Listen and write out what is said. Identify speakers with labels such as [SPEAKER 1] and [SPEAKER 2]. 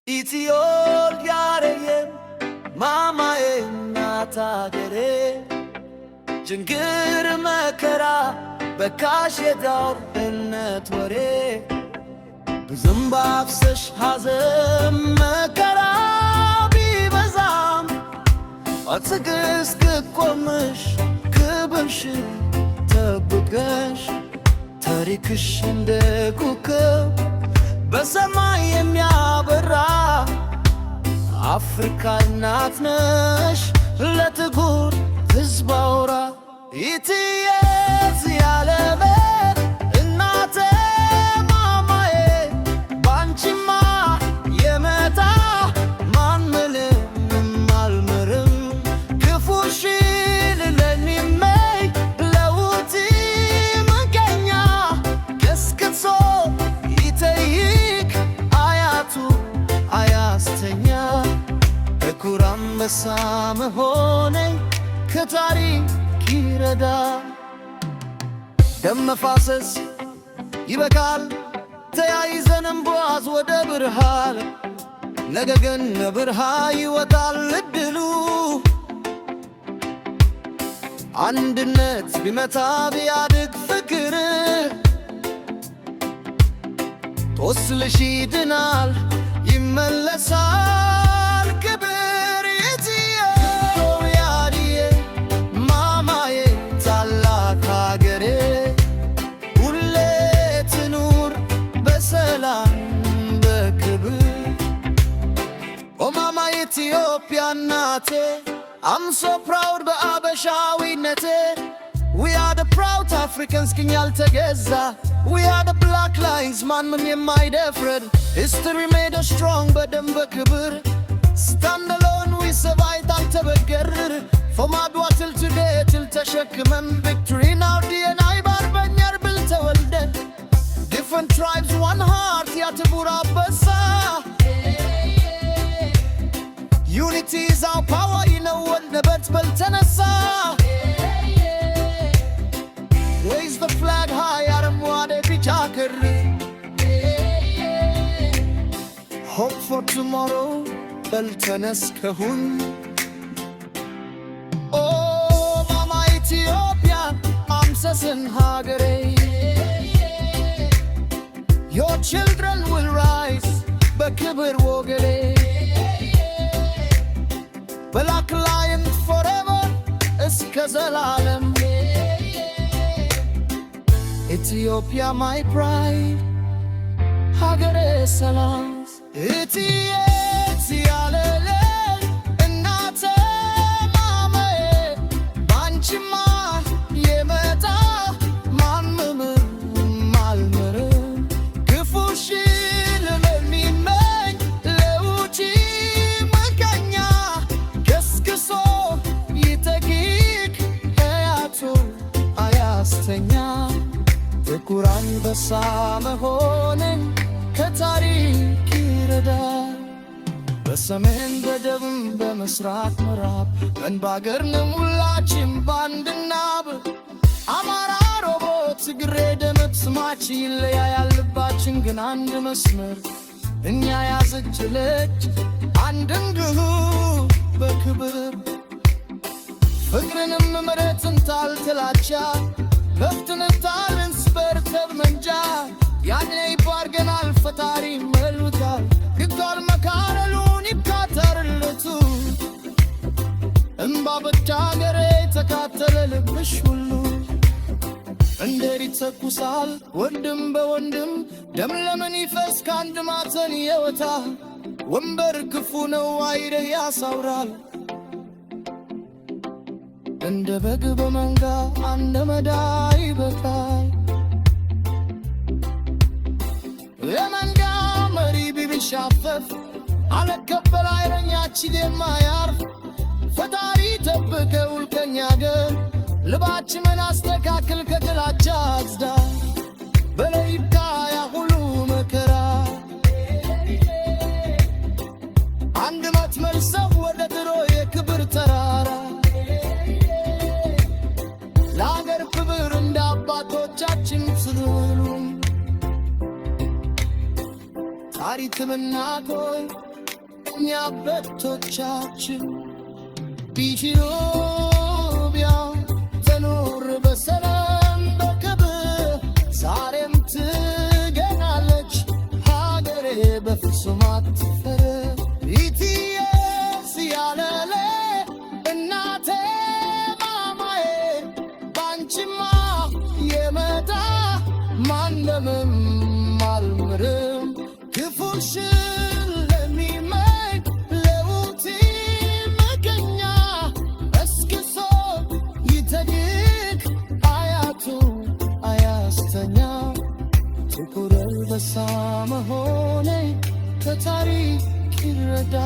[SPEAKER 1] Ethiopia, mama natagere, jingir makara, bakash dar netware, Zimbabwe's hazem makara bibazam, atsagas kkomish kbansh tabgash, tarikish inde kukab. በሰማይ የሚያበራ አፍሪካ እናት ነሽ ለጥቁር ሕዝብ አውራ ኢትየት ያለበ እናቴ ማማዬ ባንቺማ የመጣ ማን ምንም አልምርም ክፉሽን ለኔመይ ለውቲ ምቀኛ ቀስቅሶ ኩራም በሳም ሆነ ከታሪክ ይረዳ ደም መፋሰስ ይበቃል ተያይዘንም ቧዝ ወደ ብርሃን ነገ ግን ብርሃ ይወጣል እድሉ አንድነት ቢመታ ቢያድግ ፍቅር ጦስልሽ ይድናል ይመለሳል Ethiopia nate, I'm so proud በአበሻዊነቴ We are the proud Africans kinyal together We are the black lions man የማይደፍረን History made us strong በደም በክብር Stand alone we survived አልተበገርን From Adwa till today till ተሸክመን Victory in our DNA በአርበኛ ብል ተወልደን Different tribes one heart ያትቡራ በሳ Unity is our power, you know what the birds will tell us. Raise the flag high, Adam Wade Pichakar. Hope for tomorrow, Beltanas Kahun. Oh, Mama Ethiopia, I'm Sasin Hagare. Your children will rise, Bakibir Wogare. Black lion forever እስከ ዘላለም Ethiopia my pride ሀገሬ ሰላም ኢትዮጵያ ያለለ እናቴ ማማዬ ባንቺማ የመጣ ማንም አልምርም ክፉሽን ለሚመኝ ለውጪ ኩራን በሳም ሆነ ከታሪክ ይረዳ በሰሜን በደቡብ በምስራቅ ምዕራብ መንባገር ሁላችን ባንድናብ አማራ ሮቦት ትግሬ ደመት ስማችን ይለያያል ልባችን ግን አንድ መስመር እኛ ያዘች ልጅ አንድ እንዲሁ በክብር ፍቅርንም ምሕረትን ታልተላቻ ለፍትንታልን ስበርተብ መንጃ ያኔ ይባርገናል ፈጣሪ መልካል ግቷል መካረሉን ይካተርልቱ እምባ በቻገሬ ተካተለ ልብሽ ሁሉ እንዴት ይተኩሳል ወንድም በወንድም ደም ለምን ይፈስ ካንድ ማተን የወታ ወንበር ክፉ ነው አይደ ያሳውራል እንደ በግ በመንጋ አንድ መዳይ በቃል የመንጋ መሪ ቢሻፈፍ አለከበል አይረኛችን የማያርፍ ፈጣሪ ጠብቀው ከኛ ጋር ልባችንን አስተካክል ከጥላቻ አጽዳ በለይካ ያ ሁሉ መከራ አንድ መትመልሰው ወደ ድሮ የክብር ተራራ ለአገር ክብር እንደ አባቶቻችን ስሉም ታሪክምና ኮይ የኛ አባቶቻችን ኢትዮጵያ ትኑር በሰላም በክብር ዛሬም ትገናለች ሀገሬ በፍጹም አትፈር ኢትዬስ ያለለ እናቴ ማማዬ ባንቺማ የመጣ ማንምም አልምርም ክፉሽን ለሚመኝ ለውቲ መገኛ እስክሶ ይተድቅ አያቱ አያስተኛ ጥቁር አንበሳ መሆኔ ከታሪክ ይረዳ